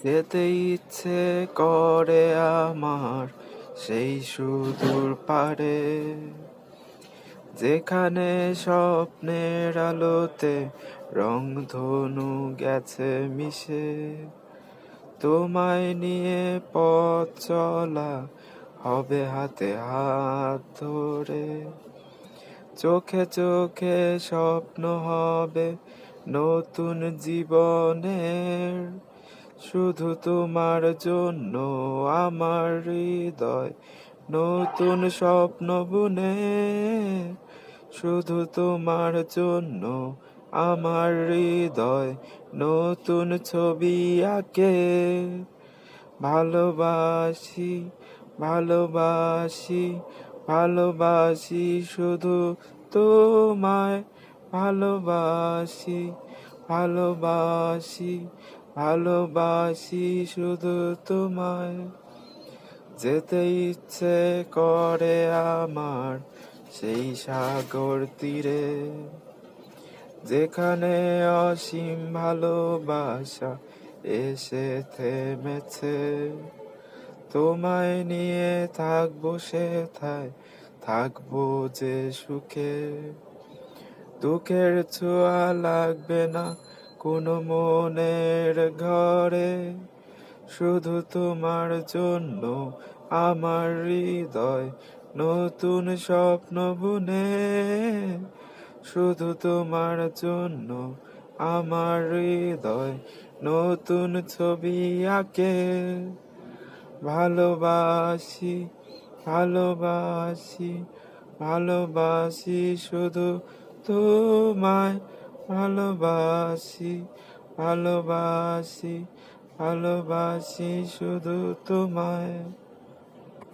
যেতে ইচ্ছে করে আমার সেই সুদূর পারে, যেখানে স্বপ্নের আলোতে রংধনু গেছে মিশে। তোমায় নিয়ে পথ চলা হবে হাতে হাত ধরে, চোখে চোখে স্বপ্ন হবে নতুন জীবনের। শুধু তোমার জন্য আমার হৃদয় নতুন স্বপ্ন বুনে, শুধু তোমার জন্য আমার হৃদয় নতুন ছবি আঁকে। ভালোবাসি, ভালোবাসি, ভালোবাসি শুধু তোমায়। ভালোবাসি, ভালোবাসি, ভালোবাসি শুধু তোমায়। যেতে ইচ্ছে করে আমার সেই সাগর তীরে, যেখানে অসীম ভালোবাসা এসে থেমেছে। তোমায় নিয়ে থাকবো সেথায়, থাকবো যে সুখে। দুঃখের ছোঁয়া লাগবে না কোনো মনের ঘরে, শুধু তোমার জন্য আমার হৃদয় নতুন স্বপ্ন বুনে, শুধু তোমার জন্য আমার হৃদয় নতুন ছবি আঁকে। ভালোবাসি, ভালোবাসি, ভালোবাসি শুধু তোমায়। ভালোবাসি, ভালোবাসি, ভালোবাসি শুধু তোমায়।